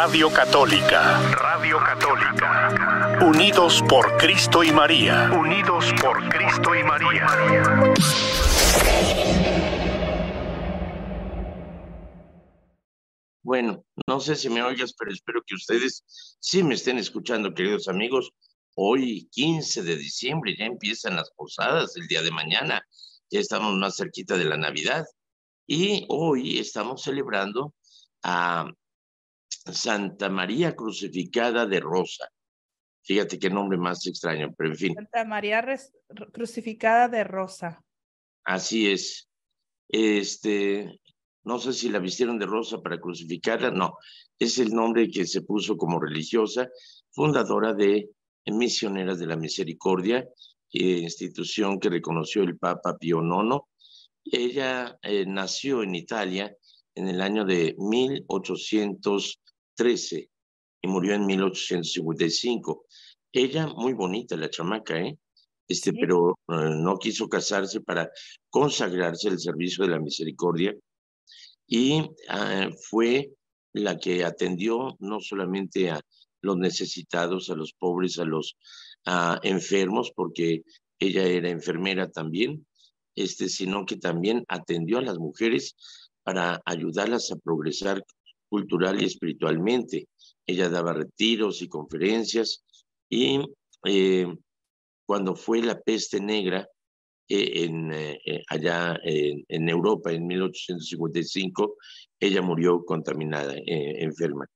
Radio Católica. Radio Católica. Unidos por Cristo y María. Unidos por Cristo y María. Bueno, no sé si me oigas, pero espero que ustedes sí me estén escuchando, queridos amigos. Hoy, 15 de diciembre, ya empiezan las posadas, el día de mañana. Ya estamos más cerquita de la Navidad. Y hoy estamos celebrando a Santa María Crucificada de Rosa. Fíjate qué nombre más extraño, pero en fin. Santa María Crucificada de Rosa. Así es. No sé si la vistieron de rosa para crucificarla, no. Es el nombre que se puso como religiosa, fundadora de Misioneras de la Misericordia, institución que reconoció el Papa Pío IX. Ella nació en Italia en el año de 1813 y murió en 1855. Ella, muy bonita la chamaca, Sí. pero no quiso casarse para consagrarse al servicio de la misericordia y fue la que atendió no solamente a los necesitados, a los pobres, a los enfermos, porque ella era enfermera también, sino que también atendió a las mujeres para ayudarlas a progresar cultural y espiritualmente. Ella daba retiros y conferencias y cuando fue la peste negra allá en Europa en 1855, ella murió contaminada, enferma.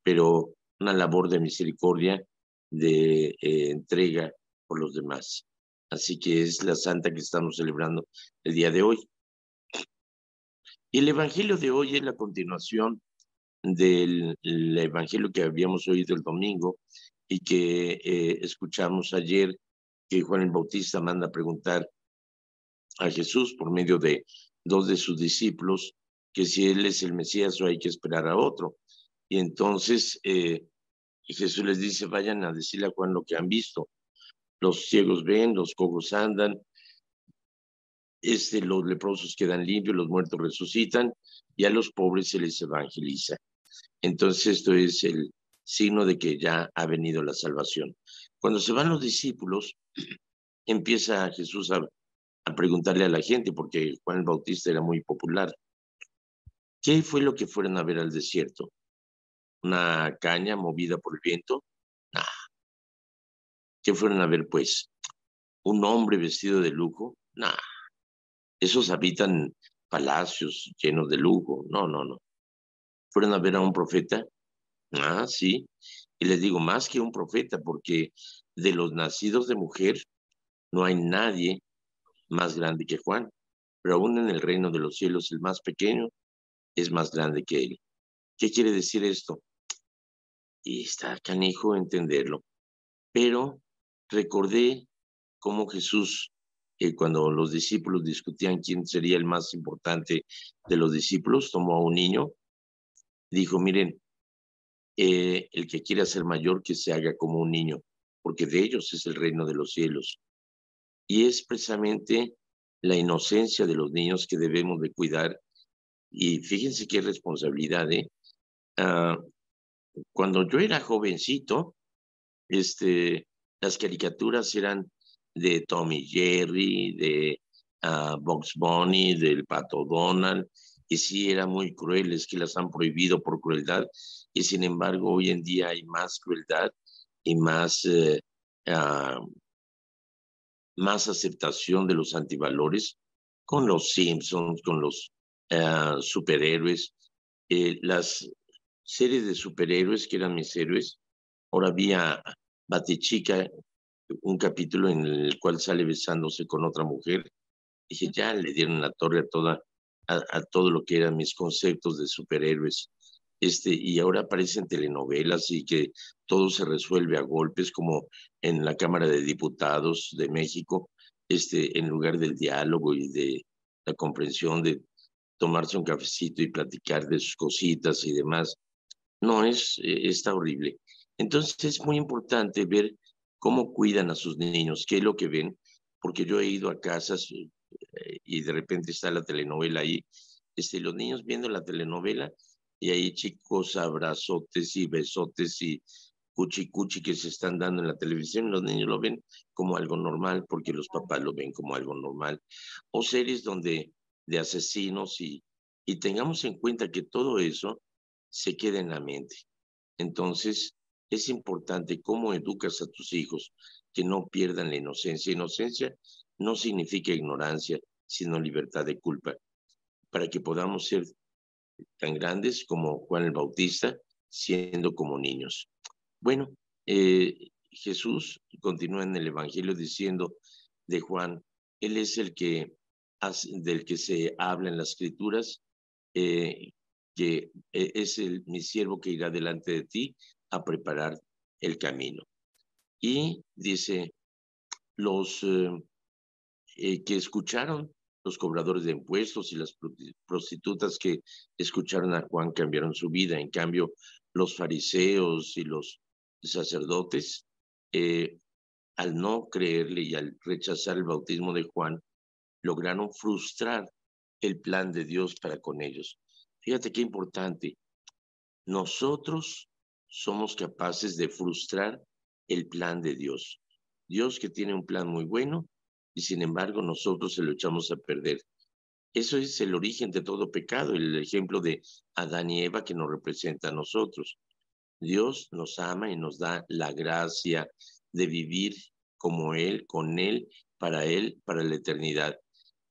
Pero una labor de misericordia, de entrega por los demás. Así que es la santa que estamos celebrando el día de hoy. Y el evangelio de hoy es la continuación del evangelio que habíamos oído el domingo y que escuchamos ayer, que Juan el Bautista manda a preguntar a Jesús por medio de dos de sus discípulos que si él es el Mesías o hay que esperar a otro. Y entonces Jesús les dice, vayan a decirle a Juan lo que han visto. Los ciegos ven, los cojos andan, los leprosos quedan limpios, los muertos resucitan y a los pobres se les evangeliza. Entonces esto es el signo de que ya ha venido la salvación. Cuando se van los discípulos, empieza Jesús a preguntarle a la gente, porque Juan el Bautista era muy popular. ¿Qué fue lo que fueron a ver al desierto? ¿Una caña movida por el viento? Nah. ¿Qué fueron a ver, pues? ¿Un hombre vestido de lujo? Nah. Esos habitan palacios llenos de lujo. No, no, no. ¿Fueron a ver a un profeta? Ah, sí. Y les digo, más que un profeta, porque de los nacidos de mujer no hay nadie más grande que Juan. Pero aún en el reino de los cielos, el más pequeño es más grande que él. ¿Qué quiere decir esto? Y está canijo entenderlo. Pero recordé cómo Jesús, cuando los discípulos discutían quién sería el más importante de los discípulos, tomó a un niño, dijo, miren, el que quiera ser mayor que se haga como un niño, porque de ellos es el reino de los cielos. Y es precisamente la inocencia de los niños que debemos de cuidar. Y fíjense qué responsabilidad, cuando yo era jovencito, las caricaturas eran de Tom y Jerry, de Bugs Bunny, del Pato Donald, y sí eran muy crueles, que las han prohibido por crueldad, y sin embargo hoy en día hay más crueldad y más aceptación de los antivalores con los Simpsons, con los superhéroes, las series de superhéroes que eran mis héroes. Ahora había Batichica, un capítulo en el cual sale besándose con otra mujer. Dije, ya le dieron la torre a todo lo que eran mis conceptos de superhéroes. Y ahora aparecen telenovelas y que todo se resuelve a golpes, como en la Cámara de Diputados de México, en lugar del diálogo y de la comprensión, de tomarse un cafecito y platicar de sus cositas y demás. No, está horrible. Entonces es muy importante ver cómo cuidan a sus niños, qué es lo que ven, porque yo he ido a casas y de repente está la telenovela ahí, los niños viendo la telenovela y hay chicos abrazotes y besotes y cuchi cuchi que se están dando en la televisión, los niños lo ven como algo normal porque los papás lo ven como algo normal, o series donde de asesinos y tengamos en cuenta que todo eso se queda en la mente. Entonces, es importante cómo educas a tus hijos que no pierdan la inocencia. Inocencia no significa ignorancia, sino libertad de culpa, para que podamos ser tan grandes como Juan el Bautista, siendo como niños. Bueno, Jesús continúa en el Evangelio diciendo de Juan, él es el que del que se habla en las Escrituras, que es mi siervo que irá delante de ti a preparar el camino. Y dice, los que escucharon, los cobradores de impuestos y las prostitutas que escucharon a Juan cambiaron su vida. En cambio, los fariseos y los sacerdotes, al no creerle y al rechazar el bautismo de Juan, lograron frustrar el plan de Dios para con ellos. Fíjate qué importante. Nosotros somos capaces de frustrar el plan de Dios. Dios que tiene un plan muy bueno y sin embargo nosotros se lo echamos a perder. Eso es el origen de todo pecado, el ejemplo de Adán y Eva que nos representa a nosotros. Dios nos ama y nos da la gracia de vivir como Él, con Él, para la eternidad.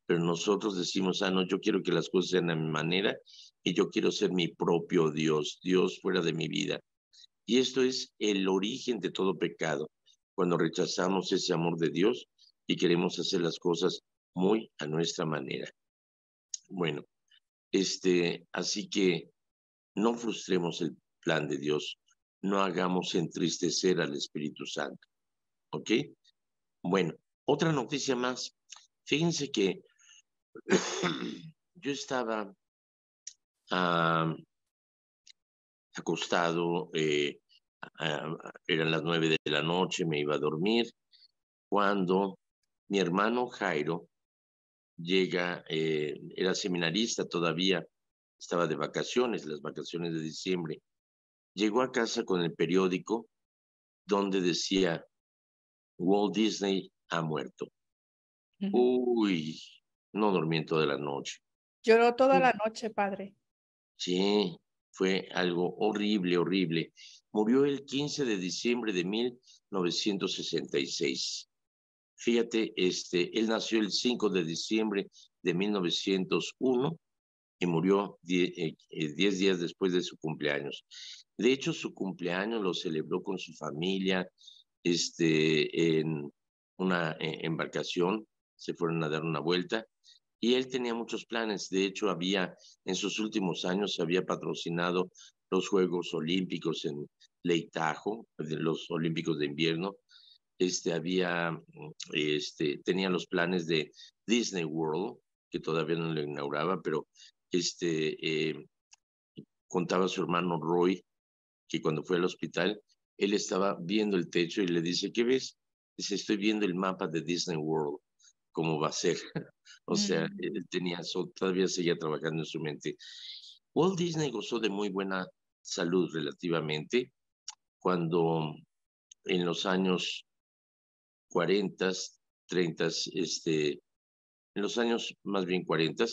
Pero nosotros decimos, no, yo quiero que las cosas sean a mi manera y yo quiero ser mi propio Dios, Dios fuera de mi vida. Y esto es el origen de todo pecado, cuando rechazamos ese amor de Dios y queremos hacer las cosas muy a nuestra manera. Bueno, así que no frustremos el plan de Dios, no hagamos entristecer al Espíritu Santo, ¿ok? Bueno, otra noticia más. Fíjense que yo estaba acostado, eran las 9 de la noche, me iba a dormir, cuando mi hermano Jairo llega, era seminarista todavía, estaba de vacaciones, las vacaciones de diciembre, llegó a casa con el periódico donde decía, Walt Disney ha muerto. Uy, no dormí en toda la noche. Lloró toda la noche, padre. Sí, fue algo horrible, horrible. Murió el 15 de diciembre de 1966. Fíjate, él nació el 5 de diciembre de 1901 y murió 10 días después de su cumpleaños. De hecho, su cumpleaños lo celebró con su familia, en una embarcación, se fueron a dar una vuelta y él tenía muchos planes. De hecho, en sus últimos años, había patrocinado los Juegos Olímpicos en Lake Tahoe, los Olímpicos de invierno. Tenía los planes de Disney World, que todavía no lo inauguraba, pero contaba a su hermano Roy que cuando fue al hospital, él estaba viendo el techo y le dice, ¿qué ves? Dice, estoy viendo el mapa de Disney World, cómo va a ser. O sea, él tenía eso, todavía seguía trabajando en su mente. Walt Disney gozó de muy buena salud relativamente cuando en los años 40, 30, en los años más bien 40,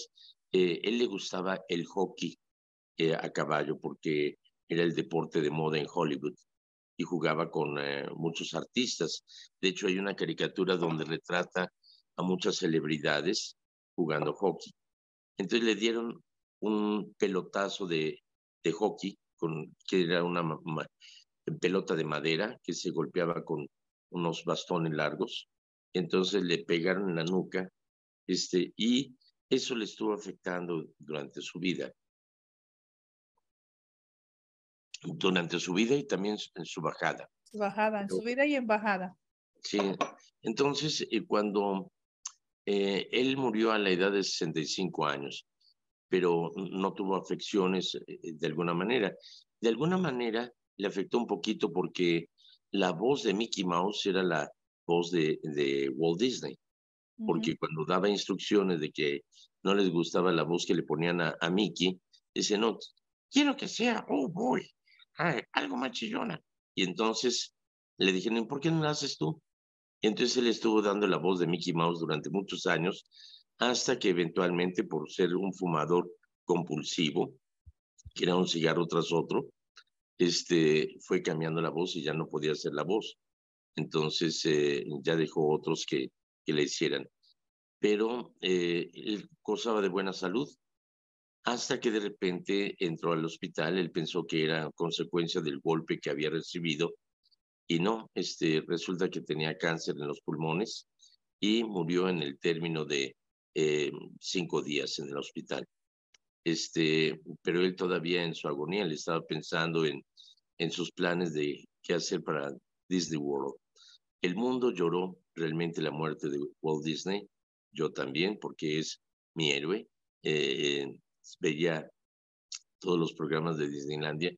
él le gustaba el hockey a caballo porque era el deporte de moda en Hollywood y jugaba con muchos artistas. De hecho, hay una caricatura donde retrata a muchas celebridades jugando hockey. Entonces le dieron un pelotazo de hockey, que era una pelota de madera que se golpeaba con unos bastones largos. Entonces le pegaron en la nuca y eso le estuvo afectando durante su vida. Y también en su bajada. Bajada, en subida y en bajada. Sí, entonces cuando él murió a la edad de 65 años, pero no tuvo afecciones de alguna manera. De alguna manera le afectó un poquito porque la voz de Mickey Mouse era la voz de Walt Disney, porque cuando daba instrucciones de que no les gustaba la voz que le ponían a Mickey, dice, no, quiero que sea, oh boy, algo más chillona. Y entonces le dije, "No, ¿por qué no la haces tú?" Y entonces él estuvo dando la voz de Mickey Mouse durante muchos años, hasta que eventualmente, por ser un fumador compulsivo, que era un cigarro tras otro, fue cambiando la voz y ya no podía hacer la voz. Entonces ya dejó otros que le hicieran. Pero él gozaba de buena salud hasta que de repente entró al hospital. Él pensó que era consecuencia del golpe que había recibido y no, resulta que tenía cáncer en los pulmones y murió en el término de 5 días en el hospital. Pero él todavía en su agonía le estaba pensando en sus planes de qué hacer para Disney World. El mundo lloró realmente la muerte de Walt Disney, yo también, porque es mi héroe. Veía todos los programas de Disneylandia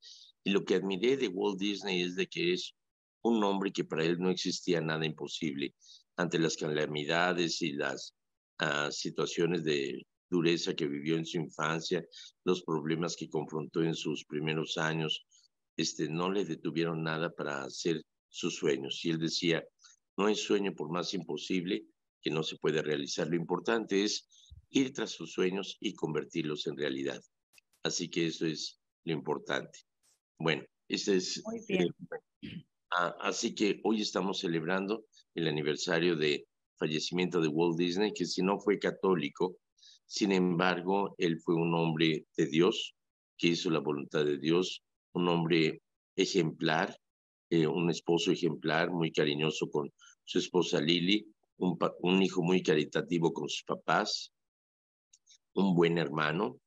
y lo que admiré de Walt Disney es de que es un hombre que para él no existía nada imposible ante las calamidades y las situaciones de dureza que vivió en su infancia, los problemas que confrontó en sus primeros años, no le detuvieron nada para hacer sus sueños. Y él decía, no hay sueño por más imposible que no se puede realizar. Lo importante es ir tras sus sueños y convertirlos en realidad. Así que eso es lo importante. Bueno, Muy bien. así que hoy estamos celebrando el aniversario de fallecimiento de Walt Disney, que si no fue católico, sin embargo, él fue un hombre de Dios, que hizo la voluntad de Dios, un hombre ejemplar, un esposo ejemplar, muy cariñoso con su esposa Lily, un hijo muy caritativo con sus papás, un buen hermano,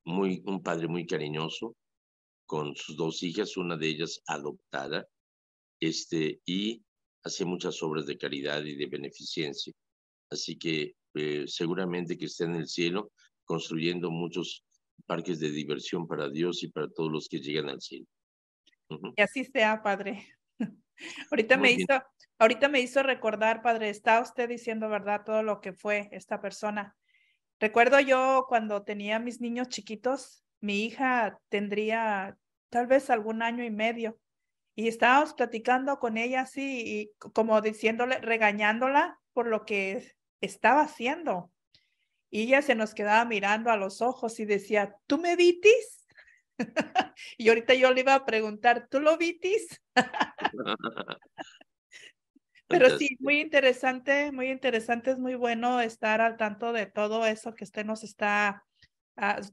un padre muy cariñoso con sus 2 hijas, una de ellas adoptada, y hacía muchas obras de caridad y de beneficencia. Así que seguramente que está en el cielo construyendo muchos parques de diversión para Dios y para todos los que llegan al cielo. Y así sea, padre. Ahorita Muy me bien. hizo, ahorita me hizo recordar, padre, está usted diciendo verdad todo lo que fue esta persona. Recuerdo yo cuando tenía mis niños chiquitos, mi hija tendría tal vez algún año y medio y estábamos platicando con ella así y como diciéndole, regañándola por lo que estaba haciendo. Y ella se nos quedaba mirando a los ojos y decía, ¿tú me vitis? Y ahorita yo le iba a preguntar, ¿tú lo vitis? Pero sí, Fantástico. muy interesante, es muy bueno estar al tanto de todo eso que usted nos está,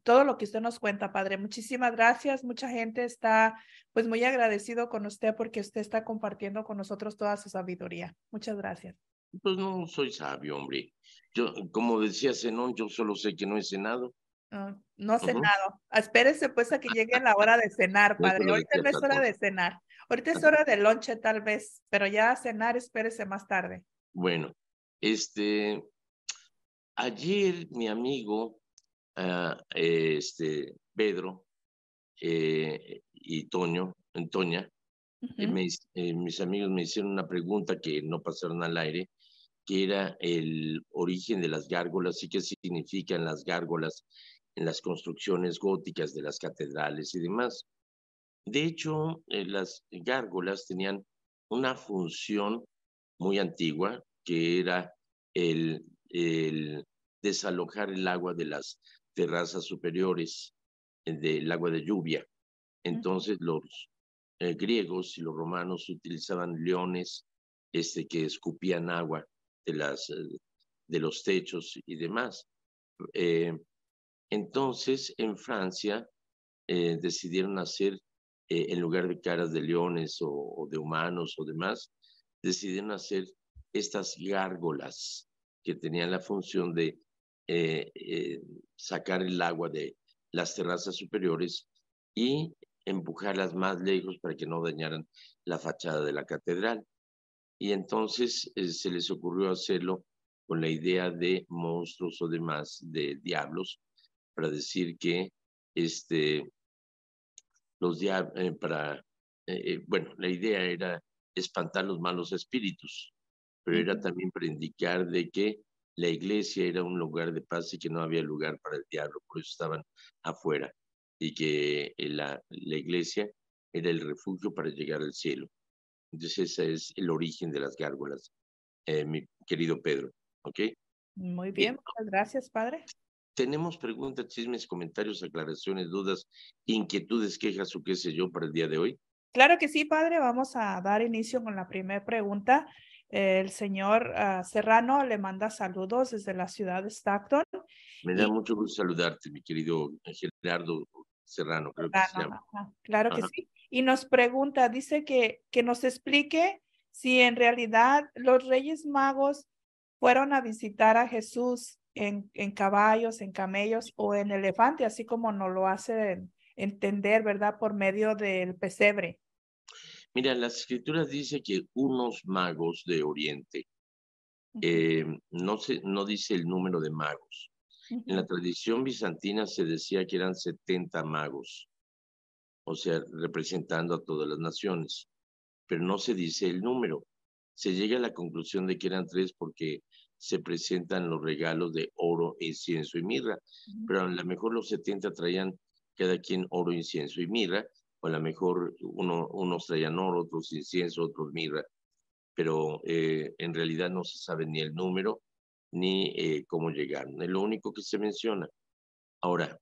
todo lo que usted nos cuenta, padre. Muchísimas gracias. Mucha gente está pues muy agradecido con usted porque usted está compartiendo con nosotros toda su sabiduría. Muchas gracias. Pues no soy sabio, hombre. Yo, como decía Zenón, yo solo sé que no he cenado. No, no he Ujú. cenado. Espérese pues a que llegue la hora de cenar, Eso padre. lo Ahorita decía no es hora Platón. de cenar. Ahorita es hora de lonche tal vez, pero ya a cenar espérese más tarde. Bueno, ayer mi amigo, Pedro y Toña, Ujú. mis amigos me hicieron una pregunta que no pasaron al aire, que era el origen de las gárgolas y qué significan las gárgolas en las construcciones góticas de las catedrales y demás. De hecho, las gárgolas tenían una función muy antigua, que era el desalojar el agua de las terrazas superiores, del agua de lluvia. Ujú. Entonces los griegos y los romanos utilizaban leones que escupían agua de los techos y demás. Eh, entonces, en Francia decidieron hacer, en lugar de caras de leones o de humanos o demás, decidieron hacer estas gárgolas que tenían la función de eh, eh, sacar el agua de las terrazas superiores y empujarlas más lejos para que no dañaran la fachada de la catedral. Y entonces se les ocurrió hacerlo con la idea de monstruos o demás, de diablos, para decir que bueno, la idea era espantar los malos espíritus, pero era Ujú. también para indicar de que la iglesia era un lugar de paz y que no había lugar para el diablo, por eso estaban afuera. y que la iglesia era el refugio para llegar al cielo. Entonces ese es el origen de las gárgolas, mi querido Pedro. ¿Ok? Muy Bien, bien, muchas gracias, padre. tenemos preguntas, chismes, comentarios, aclaraciones, dudas, inquietudes, quejas o qué sé yo para el día de hoy. Claro que sí, padre. Vamos a dar inicio con la primera pregunta. El señor Serrano le manda saludos desde la ciudad de Stockton. Me da Y mucho gusto saludarte, mi querido Gerardo Serrano, creo que se llama. Ajá, claro que Ajá. sí. Y nos pregunta, dice que nos explique si en realidad los Reyes Magos fueron a visitar a Jesús en caballos, en camellos o en elefante, así como nos lo hace entender, ¿verdad? Por medio del pesebre. Mira, las escrituras dicen que unos magos de Oriente, Ujú, no dice el número de magos. En la ujú, tradición bizantina se decía que eran 70 magos, o sea, representando a todas las naciones, pero no se dice el número. Se llega a la conclusión de que eran 3 porque se presentan los regalos de oro, incienso y mirra, ujú. pero a lo mejor los 70 traían cada quien oro, incienso y mirra, o a lo mejor unos traían oro, otros incienso, otros mirra, pero en realidad no se sabe ni el número ni cómo llegaron. Es lo único que se menciona. Ahora,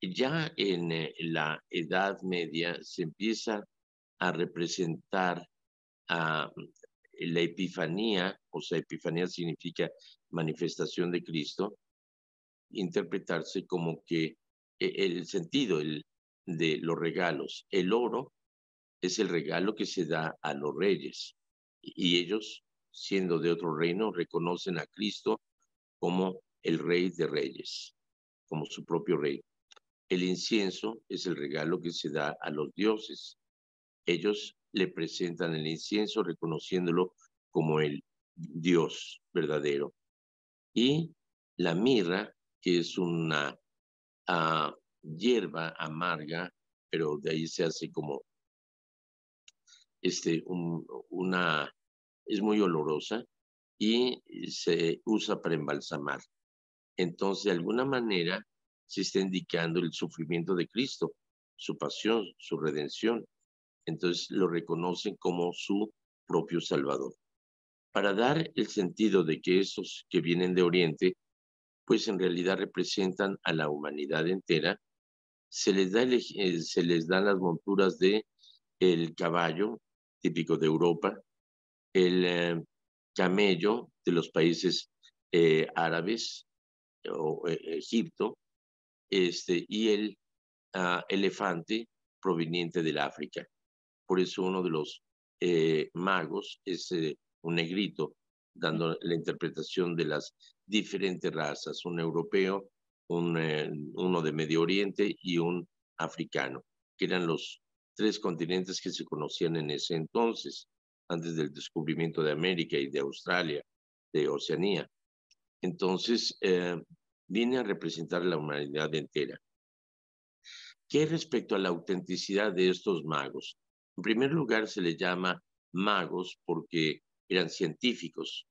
ya en la Edad Media se empieza a representar a la Epifanía, o sea, Epifanía significa manifestación de Cristo, interpretarse como que el sentido de los regalos, el oro es el regalo que se da a los reyes y ellos, siendo de otro reino, reconocen a Cristo como el rey de reyes, como su propio rey. El incienso es el regalo que se da a los dioses. Ellos le presentan el incienso reconociéndolo como el Dios verdadero. Y la mirra, que es una hierba amarga, pero de ahí se hace como una, es muy olorosa y se usa para embalsamar. Entonces, de alguna manera, se está indicando el sufrimiento de Cristo, su pasión, su redención. Entonces, lo reconocen como su propio Salvador. Para dar el sentido de que esos que vienen de Oriente, pues en realidad representan a la humanidad entera, se les dan las monturas de el caballo, típico de Europa, el camello de los países árabes o Egipto, y el elefante proveniente del África. Por eso uno de los magos es un negrito, dando la interpretación de las diferentes razas, un europeo, uno de Medio Oriente y un africano, que eran los 3 continentes que se conocían en ese entonces, antes del descubrimiento de América y de Australia, de Oceanía. Entonces, viene a representar la humanidad entera. ¿Qué respecto a la autenticidad de estos magos? En primer lugar, se les llama magos porque eran científicos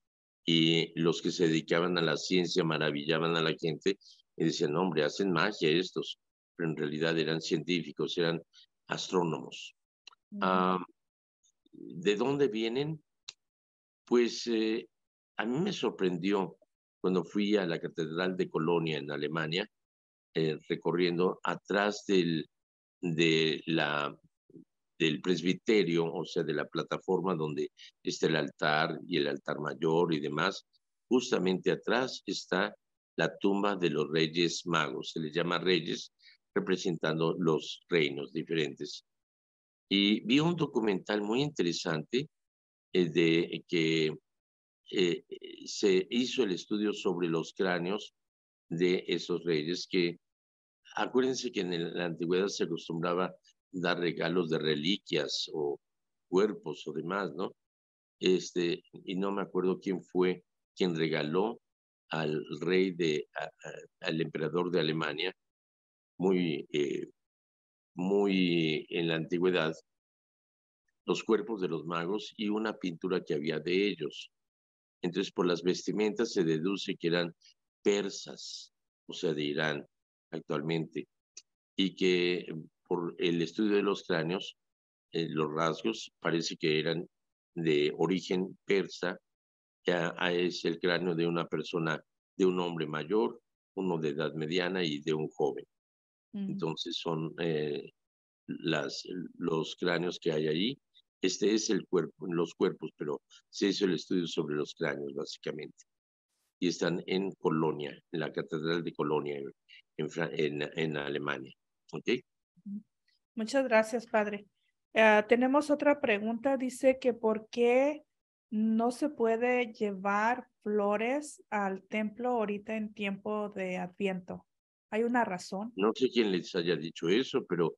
y los que se dedicaban a la ciencia maravillaban a la gente y decían, no, hombre, hacen magia estos, pero en realidad eran científicos, eran astrónomos. Ujú. Ah, ¿De dónde vienen? Pues a mí me sorprendió cuando fui a la Catedral de Colonia en Alemania, recorriendo atrás de del presbiterio, o sea, de la plataforma donde está el altar y el altar mayor y demás. Justamente atrás está la tumba de los Reyes Magos, se les llama Reyes, representando los reinos diferentes. Y vi un documental muy interesante de que eh, se hizo el estudio sobre los cráneos de esos reyes que, acuérdense que en la antigüedad se acostumbraba dar regalos de reliquias o cuerpos o demás, ¿no? Y no me acuerdo quién fue quien regaló al rey al emperador de Alemania, muy, muy en la antigüedad, los cuerpos de los magos y una pintura que había de ellos. Entonces, por las vestimentas se deduce que eran persas, o sea, de Irán actualmente. y que por el estudio de los cráneos, los rasgos parece que eran de origen persa. Ya es el cráneo de una persona, de un hombre mayor, uno de edad mediana y de un joven. Entonces son los cráneos que hay ahí. Este es el cuerpo, los cuerpos, pero se hizo el estudio sobre los cráneos, básicamente. Y están en Colonia, en la Catedral de Colonia, en Alemania. ¿Ok? Muchas gracias, padre. Tenemos otra pregunta. Dice que ¿por qué no se puede llevar flores al templo ahorita en tiempo de Adviento? ¿Hay una razón? No sé quién les haya dicho eso, pero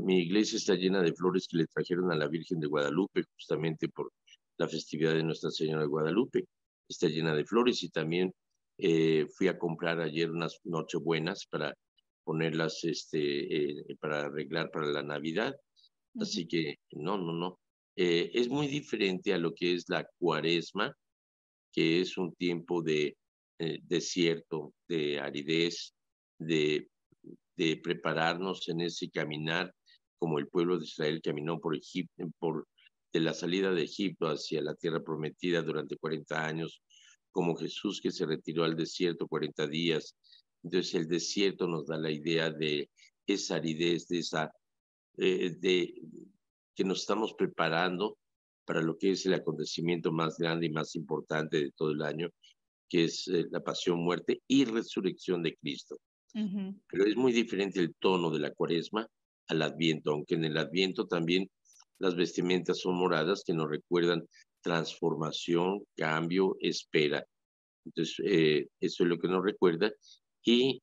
mi iglesia está llena de flores que le trajeron a la Virgen de Guadalupe, justamente por la festividad de Nuestra Señora de Guadalupe. Está llena de flores y también fui a comprar ayer unas nochebuenas para ponerlas, para arreglar para la Navidad. Así que no. Es muy diferente a lo que es la Cuaresma, que es un tiempo de desierto, de aridez, de prepararnos en ese caminar, como el pueblo de Israel caminó por Egipto, de la salida de Egipto hacia la tierra prometida durante 40 años, como Jesús que se retiró al desierto 40 días. Entonces el desierto nos da la idea de esa aridez, de que nos estamos preparando para lo que es el acontecimiento más grande y más importante de todo el año, que es la pasión, muerte y resurrección de Cristo. Pero es muy diferente el tono de la Cuaresma al Adviento, aunque en el Adviento también las vestimentas son moradas que nos recuerdan transformación, cambio, espera. Entonces, eso es lo que nos recuerda. Y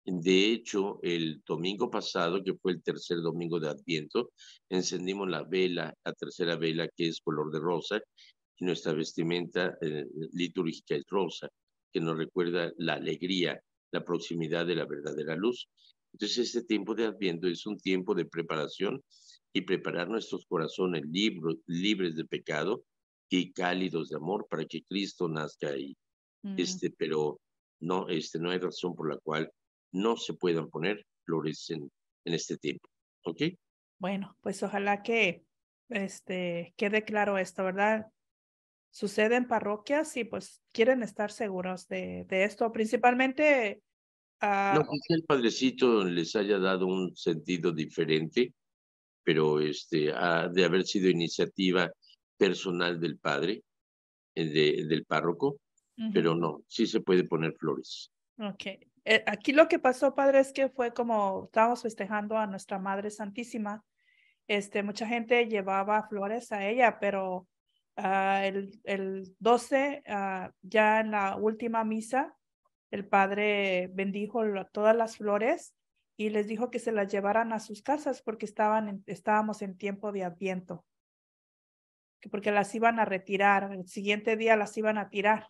de hecho, el domingo pasado, que fue el tercer domingo de Adviento, encendimos la vela, la tercera vela, que es color de rosa, y nuestra vestimenta litúrgica es rosa, que nos recuerda la alegría, la proximidad de la verdadera luz. Entonces, este tiempo de Adviento es un tiempo de preparación y preparar nuestros corazones libres de pecado y cálidos de amor para que Cristo nazca ahí. Pero no, no hay razón por la cual no se puedan poner flores en este tiempo. ¿Ok? Bueno, pues ojalá que quede claro esto, ¿verdad? Sucede en parroquias y pues quieren estar seguros de esto, principalmente. No, quizá el padrecito les haya dado un sentido diferente, pero ha de haber sido iniciativa personal del padre, del párroco, pero no, sí se puede poner flores. Ok. Aquí lo que pasó, padre, es que fue como estábamos festejando a nuestra Madre Santísima. Mucha gente llevaba flores a ella, pero el 12, ya en la última misa, el padre bendijo todas las flores y les dijo que se las llevaran a sus casas porque estábamos en tiempo de Adviento, porque las iban a retirar, el siguiente día las iban a tirar.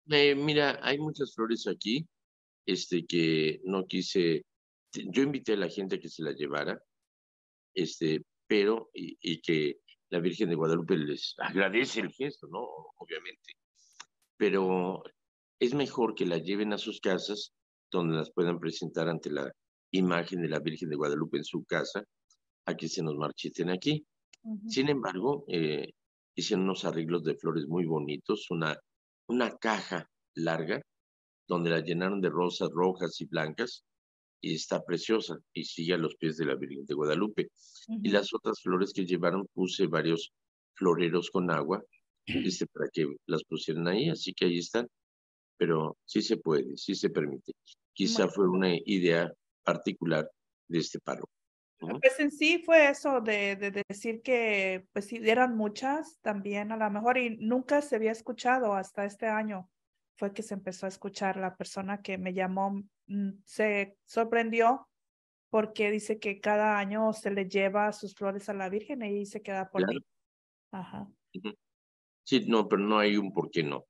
Mira, hay muchas flores aquí, que no quise, yo invité a la gente a que se las llevara, pero, y que la Virgen de Guadalupe les agradece el gesto, ¿no? Obviamente, pero es mejor que las lleven a sus casas, donde las puedan presentar ante la imagen de la Virgen de Guadalupe en su casa, a que se nos marchiten aquí. Sin embargo, hicieron unos arreglos de flores muy bonitos, una caja larga, donde la llenaron de rosas rojas y blancas, y está preciosa, y sigue a los pies de la Virgen de Guadalupe. Y las otras flores que llevaron, puse varios floreros con agua, para que las pusieran ahí, así que ahí están. Pero sí se puede, sí se permite. Quizá fue una idea particular de este párroco. Pues en sí fue eso de decir que pues sí, eran muchas también a lo mejor y nunca se había escuchado hasta este año. Fue que se empezó a escuchar. La persona que me llamó se sorprendió porque dice que cada año se le lleva sus flores a la Virgen y se queda por Claro. mí. Ajá. Sí, no, pero no hay un por qué no.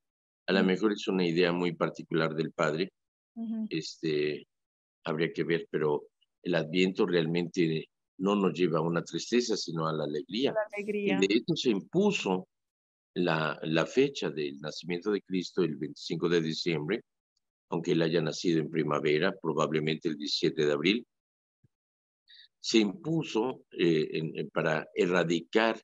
A lo mejor es una idea muy particular del padre, habría que ver, pero el Adviento realmente no nos lleva a una tristeza, sino a la alegría. La Y alegría. de hecho se impuso la fecha del nacimiento de Cristo, el 25 de diciembre, aunque él haya nacido en primavera, probablemente el 17 de abril, se impuso para erradicar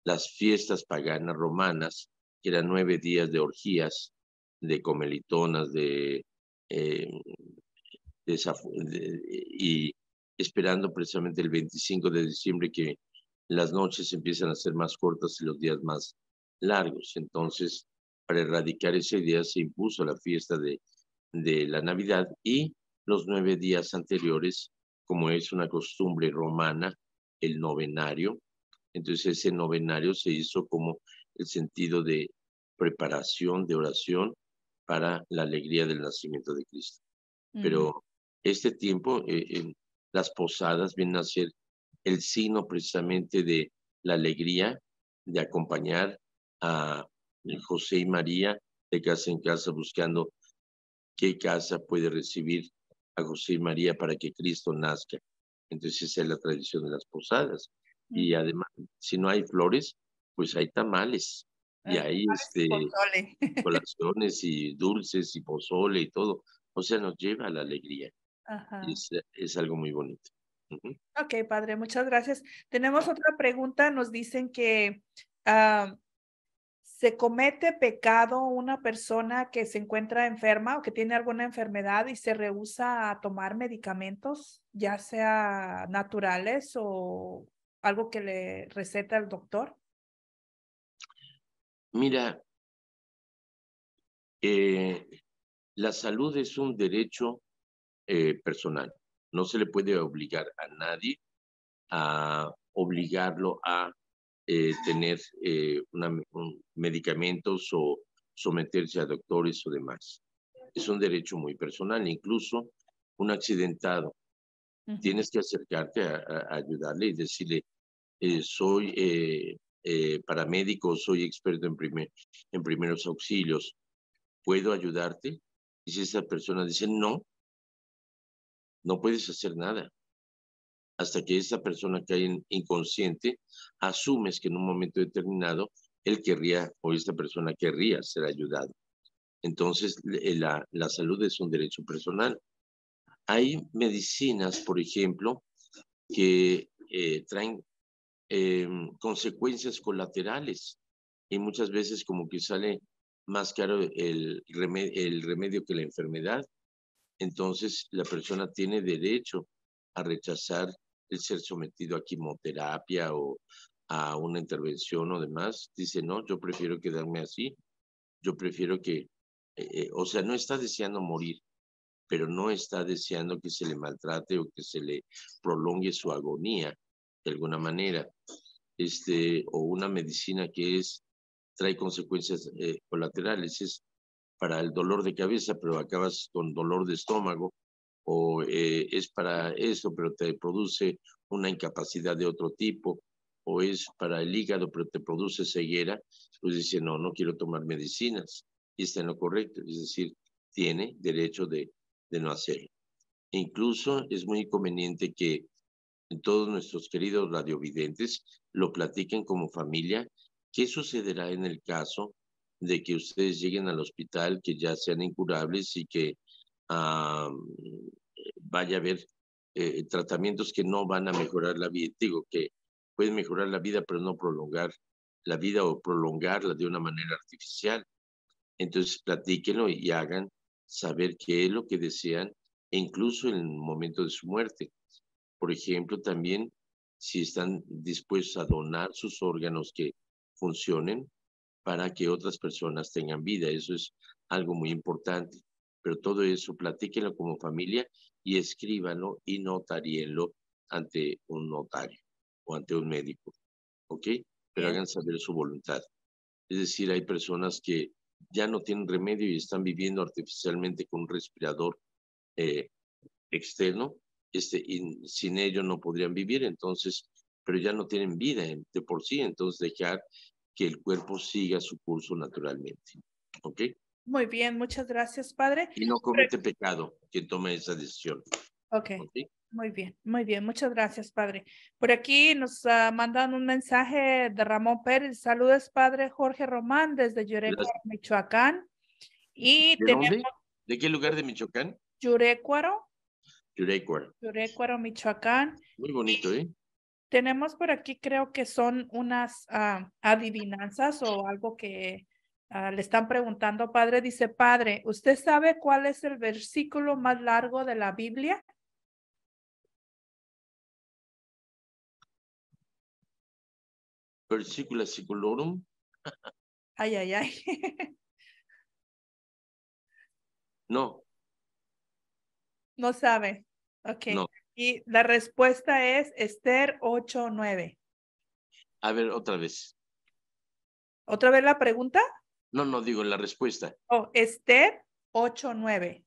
las fiestas paganas romanas, que eran 9 días de orgías, de comelitonas, y esperando precisamente el 25 de diciembre que las noches empiezan a ser más cortas y los días más largos. Entonces, para erradicar esa idea se impuso la fiesta de la Navidad y los 9 días anteriores, como es una costumbre romana, el novenario. Entonces ese novenario se hizo como el sentido de preparación, de oración para la alegría del nacimiento de Cristo. Pero este tiempo, las posadas vienen a ser el signo precisamente de la alegría, de acompañar a José y María de casa en casa buscando qué casa puede recibir a José y María para que Cristo nazca. Entonces esa es la tradición de las posadas. Y además, si no hay flores, pues hay tamales. Y hay colaciones y dulces y pozole y todo. O sea, nos lleva a la alegría. Es algo muy bonito. Ok, padre, muchas gracias. Tenemos otra pregunta. Nos dicen que ¿se comete pecado una persona que se encuentra enferma o que tiene alguna enfermedad y se rehúsa a tomar medicamentos, ya sea naturales o algo que le receta el doctor? Mira, la salud es un derecho personal. No se le puede obligar a nadie a obligarlo a tener medicamentos o someterse a doctores o demás. Es un derecho muy personal, incluso un accidentado. Tienes que acercarte a ayudarle y decirle, soy paramédico, soy experto en primeros auxilios, ¿puedo ayudarte? Y si esa persona dice, no, no puedes hacer nada. Hasta que esa persona cae inconsciente, asumes que en un momento determinado él querría o esta persona querría ser ayudado. Entonces, la salud es un derecho personal. Hay medicinas, por ejemplo, que traen consecuencias colaterales y muchas veces como que sale más caro el remedio que la enfermedad. Entonces, la persona tiene derecho a rechazar el ser sometido a quimioterapia o a una intervención o demás. Dice, no, yo prefiero quedarme así. Yo prefiero que, o sea, no está deseando morir, pero no está deseando que se le maltrate o que se le prolongue su agonía de alguna manera. O una medicina que trae consecuencias colaterales, es para el dolor de cabeza, pero acabas con dolor de estómago, o es para eso, pero te produce una incapacidad de otro tipo, o es para el hígado, pero te produce ceguera, pues dice, no, no quiero tomar medicinas, y está en lo correcto, es decir, tiene derecho de no hacerlo. E incluso es muy conveniente que todos nuestros queridos radiovidentes lo platiquen como familia. ¿Qué sucederá en el caso de que ustedes lleguen al hospital, que ya sean incurables y que vaya a haber tratamientos que no van a mejorar la vida? Digo, que pueden mejorar la vida, pero no prolongar la vida o prolongarla de una manera artificial. Entonces, platíquenlo y hagan saber qué es lo que desean, e incluso en el momento de su muerte. Por ejemplo, también si están dispuestos a donar sus órganos que funcionen para que otras personas tengan vida. Eso es algo muy importante. Pero todo eso, platíquenlo como familia y escríbanlo y notaríenlo ante un notario o ante un médico. ¿Ok? Pero hagan saber su voluntad. Es decir, hay personas que ya no tienen remedio y están viviendo artificialmente con un respirador externo, y sin ello no podrían vivir, entonces, pero ya no tienen vida de por sí, entonces dejar que el cuerpo siga su curso naturalmente. ¿Ok? Muy bien, muchas gracias, padre. Y no comete pecado quien tome esa decisión. Ok. Muy bien, muchas gracias, padre. Por aquí nos mandan un mensaje de Ramón Pérez. Saludos, padre Jorge Román, desde Yureco, Michoacán. Y ¿De tenemos dónde? ¿De qué lugar de Michoacán? Yurecuaro, Yurecuaro. Yurecuaro, Michoacán. Muy bonito, ¿eh? Tenemos por aquí, creo que son unas adivinanzas o algo que le están preguntando, padre. Dice, padre, ¿usted sabe cuál es el versículo más largo de la Biblia? Versícula seculorum. Ay, ay, ay. No, No sabe. Ok. no. Y la respuesta es Esther 8:9. A ver, otra vez. ¿Otra vez la pregunta? No, no, digo la respuesta. Oh, Esther 8:9.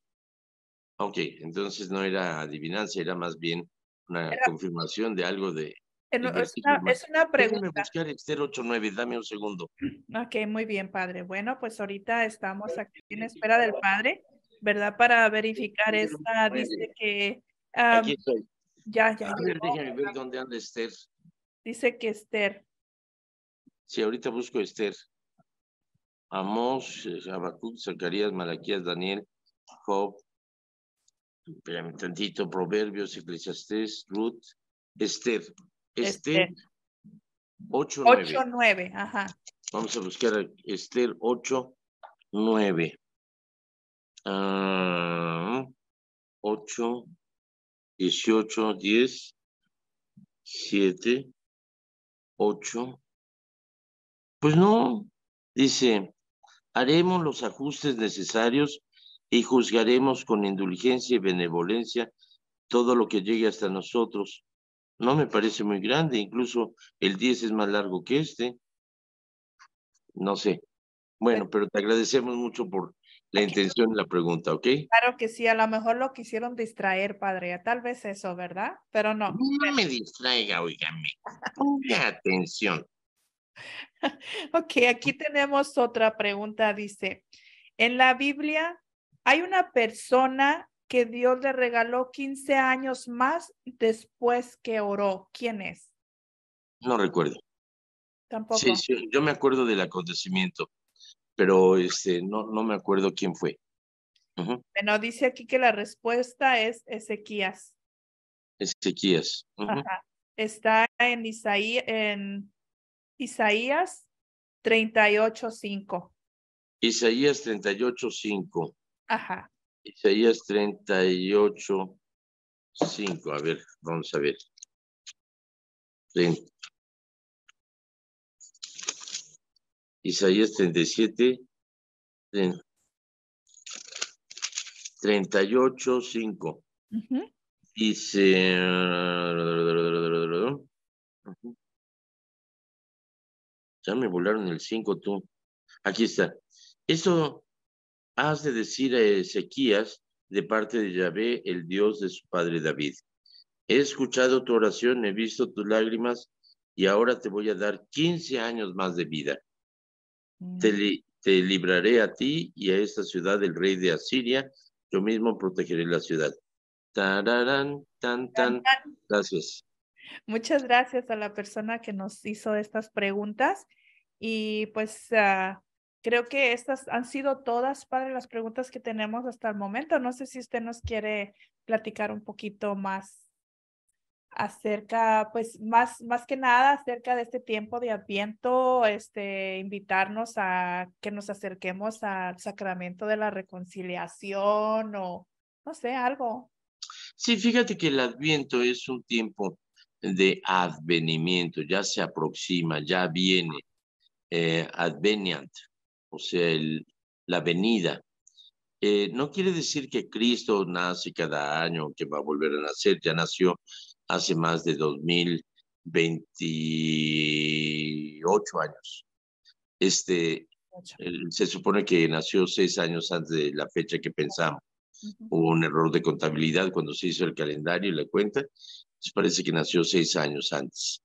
Ok, entonces no era adivinanza, era más bien una Era- confirmación de algo de el Es versículo más. es una Déjame pregunta. buscar Esther 8:9, dame un segundo. Ok, muy bien, padre. Bueno, pues ahorita estamos aquí en espera del padre, ¿verdad? Para verificar esta. Dice que Aquí estoy. ya A ver, llegó. déjame ver dónde anda Esther. Dice que Esther. Sí, ahorita busco Esther. Amós, Habacuc, Zacarías, Malaquías, Daniel, Job, espérame tantito, Proverbios, Eclesiastés, Ruth, Esther. Esther Esther 8:9. 8:9. Ajá. Vamos a buscar a Esther 8:9. 8, 18, 10, 7, 8. Pues no, dice, haremos los ajustes necesarios y juzgaremos con indulgencia y benevolencia todo lo que llegue hasta nosotros. No me parece muy grande, incluso el 10 es más largo que este, no sé. Pues Bueno, pero te agradecemos mucho por la aquí, intención y la pregunta, ¿ok? claro que sí, a lo mejor lo quisieron distraer, padre. Tal vez eso, ¿verdad? Pero no. No me distraiga, oígame. Ponga atención. Ok, aquí tenemos otra pregunta. Dice, en la Biblia hay una persona que Dios le regaló 15 años más después que oró. ¿Quién es? No recuerdo. Sí, Tampoco. sí, yo me acuerdo del acontecimiento, pero no me acuerdo quién fue. Ujú. Bueno, dice aquí que la respuesta es Ezequías. Ezequías. Ujú. Ajá. Está en Isaías 38:5. Isaías 38:5. Ajá. Isaías 38:5. A ver, vamos a ver. Tren- Isaías 37, 38:5. Ujú. Dice, ya me volaron el 5 tú. Aquí está. Esto has de decir a Ezequías de parte de Yahvé, el Dios de su padre David. He escuchado tu oración, he visto tus lágrimas y ahora te voy a dar 15 años más de vida. Mm. Te libraré a ti y a esta ciudad del rey de Asiria. Yo mismo protegeré la ciudad. Tararán, tan, Tan, tan. tan. Gracias. Muchas gracias a la persona que nos hizo estas preguntas y pues creo que estas han sido todas, padre, las preguntas que tenemos hasta el momento. No sé si usted nos quiere platicar un poquito más acerca, pues más que nada acerca de este tiempo de Adviento, invitarnos a que nos acerquemos al sacramento de la reconciliación o no sé, algo. Sí, fíjate que el Adviento es un tiempo de advenimiento, ya se aproxima, ya viene, adveniant, o sea, la venida. No quiere decir que Cristo nace cada año, que va a volver a nacer, ya nació hace más de 2028 años. Se supone que nació 6 años antes de la fecha que pensamos. Ujú. Hubo un error de contabilidad cuando se hizo el calendario y la cuenta. Entonces parece que nació 6 años antes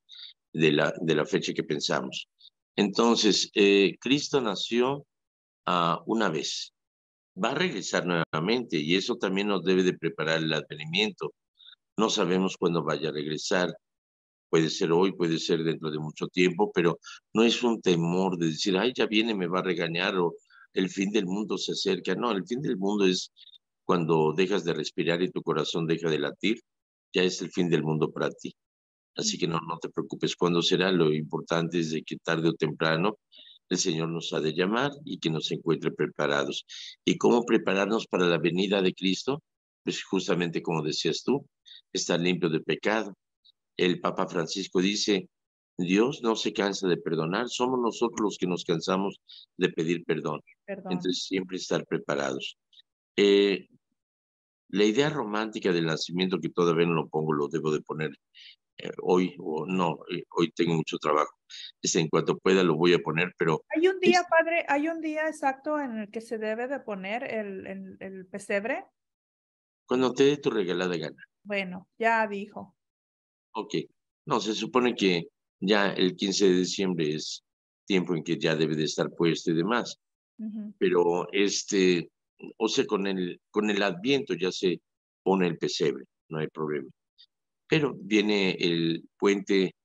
de la fecha que pensamos. Entonces, Cristo nació una vez. Va a regresar nuevamente y eso también nos debe de preparar el advenimiento. No sabemos cuándo vaya a regresar. Puede ser hoy, puede ser dentro de mucho tiempo, pero no es un temor de decir, ay, ya viene, me va a regañar o el fin del mundo se acerca. No, el fin del mundo es cuando dejas de respirar y tu corazón deja de latir, ya es el fin del mundo para ti. Así que no te preocupes cuándo será. Lo importante es de que tarde o temprano el Señor nos ha de llamar y que nos encuentre preparados. ¿Y cómo prepararnos para la venida de Cristo? Pues justamente como decías tú, estar limpio de pecado. El Papa Francisco dice, Dios no se cansa de perdonar, somos nosotros los que nos cansamos de pedir perdón. Perdón. Entonces siempre estar preparados. Eh, la idea romántica del nacimiento, que todavía no lo pongo, lo debo de poner hoy, o no, hoy tengo mucho trabajo. En cuanto pueda lo voy a poner, pero... Hay un día, padre, hay un día exacto en el que se debe de poner el pesebre. Cuando te dé tu regalada gana. Bueno, ya dijo. Ok. No, se supone que ya el 15 de diciembre es tiempo en que ya debe de estar puesto y demás. Pero o sea, con el Adviento ya se pone el pesebre, no hay problema. Pero viene el puente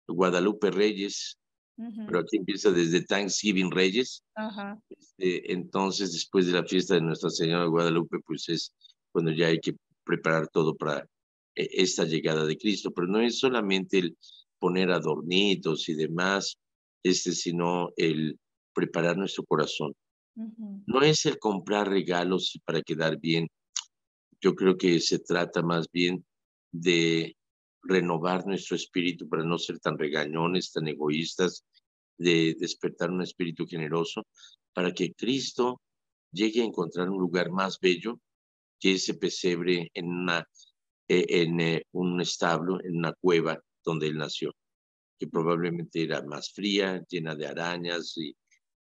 Guadalupe Reyes, pero aquí empieza desde Thanksgiving Reyes. Ajá. Entonces, después de la fiesta de Nuestra Señora de Guadalupe, pues es cuando ya hay que preparar todo para esta llegada de Cristo. Pero no es solamente el poner adornitos y demás, sino el preparar nuestro corazón. No es el comprar regalos para quedar bien. Yo creo que se trata más bien de renovar nuestro espíritu para no ser tan regañones, tan egoístas, de despertar un espíritu generoso, para que Cristo llegue a encontrar un lugar más bello que ese pesebre en un establo, en una cueva donde él nació, que probablemente era más fría, llena de arañas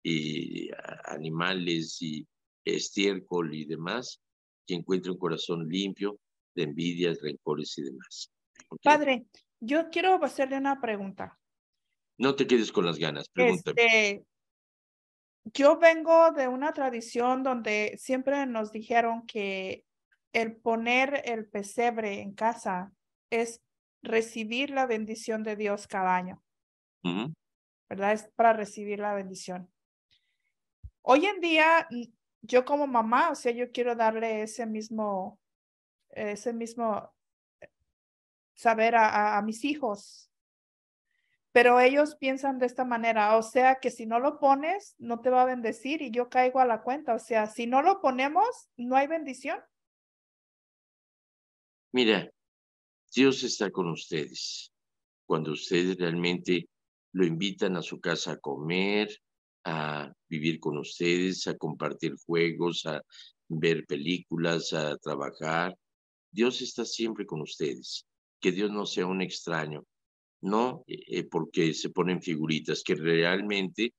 y animales y estiércol y demás, que encuentre un corazón limpio de envidias, rencores y demás. ¿Okay? Padre, yo quiero hacerle una pregunta. No te quedes con las ganas, pregúntame. Yo vengo de una tradición donde siempre nos dijeron que el poner el pesebre en casa es recibir la bendición de Dios cada año, ¿verdad? Es para recibir la bendición. Hoy en día, yo como mamá, o sea, yo quiero darle ese mismo saber a mis hijos, pero ellos piensan de esta manera, o sea, que si no lo pones, no te va a bendecir y yo caigo a la cuenta, o sea, si no lo ponemos, no hay bendición. Mira, Dios está con ustedes. Cuando ustedes realmente lo invitan a su casa a comer, a vivir con ustedes, a compartir juegos, a ver películas, a trabajar, Dios está siempre con ustedes. Que Dios no sea un extraño, no porque se ponen figuritas, que realmente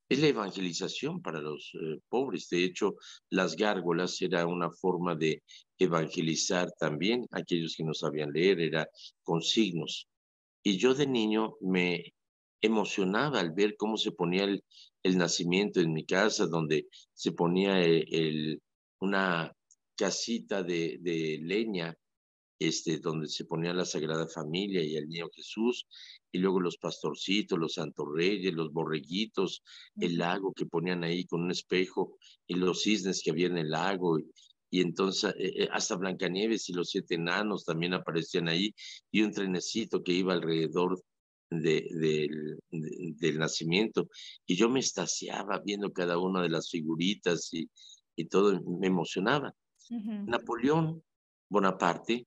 es la evangelización para los pobres. De hecho, las gárgolas era una forma de evangelizar también a aquellos que no sabían leer, era con signos. Y yo de niño me emocionaba al ver cómo se ponía el nacimiento en mi casa, donde se ponía una casita de leña, donde se ponía la Sagrada Familia y el Niño Jesús, y luego los pastorcitos, los santos reyes, los borreguitos, el lago que ponían ahí con un espejo, y los cisnes que había en el lago, y entonces hasta Blancanieves y los 7 enanos también aparecían ahí, y un trenecito que iba alrededor del nacimiento, y yo me extasiaba viendo cada una de las figuritas y todo, me emocionaba. Napoleón Bonaparte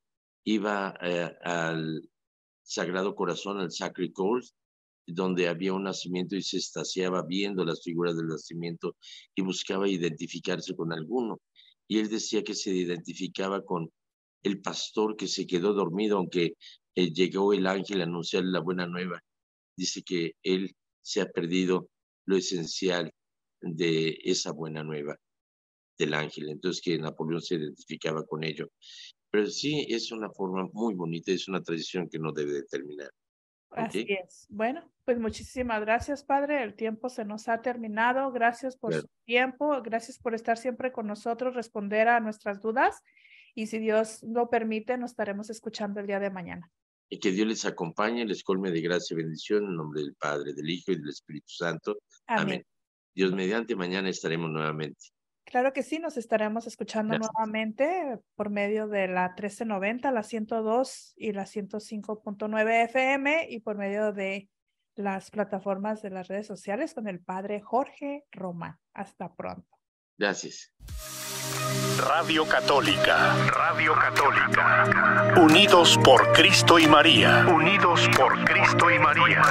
iba al Sagrado Corazón, al Sacré Coeur, donde había un nacimiento y se extasiaba viendo las figuras del nacimiento y buscaba identificarse con alguno. Y él decía que se identificaba con el pastor que se quedó dormido, aunque llegó el ángel a anunciarle la buena nueva. Dice que él se ha perdido lo esencial de esa buena nueva del ángel. Entonces que Napoleón se identificaba con ello. Pero sí, es una forma muy bonita, es una tradición que no debe de terminar. ¿Ok? Así es. Bueno, pues muchísimas gracias, Padre. El tiempo se nos ha terminado. Gracias por Claro. su tiempo. Gracias por estar siempre con nosotros, responder a nuestras dudas. Y si Dios lo permite, nos estaremos escuchando el día de mañana. Y que Dios les acompañe, les colme de gracia y bendición en nombre del Padre, del Hijo y del Espíritu Santo. Amén. Amén. Dios mediante, mañana estaremos nuevamente. Claro que sí, nos estaremos escuchando Gracias. nuevamente por medio de la 1390, la 102 y la 105.9 FM y por medio de las plataformas de las redes sociales con el Padre Jorge Román. Hasta pronto. Gracias. Radio Católica. Radio Católica. Unidos por Cristo y María. Unidos por Cristo y María.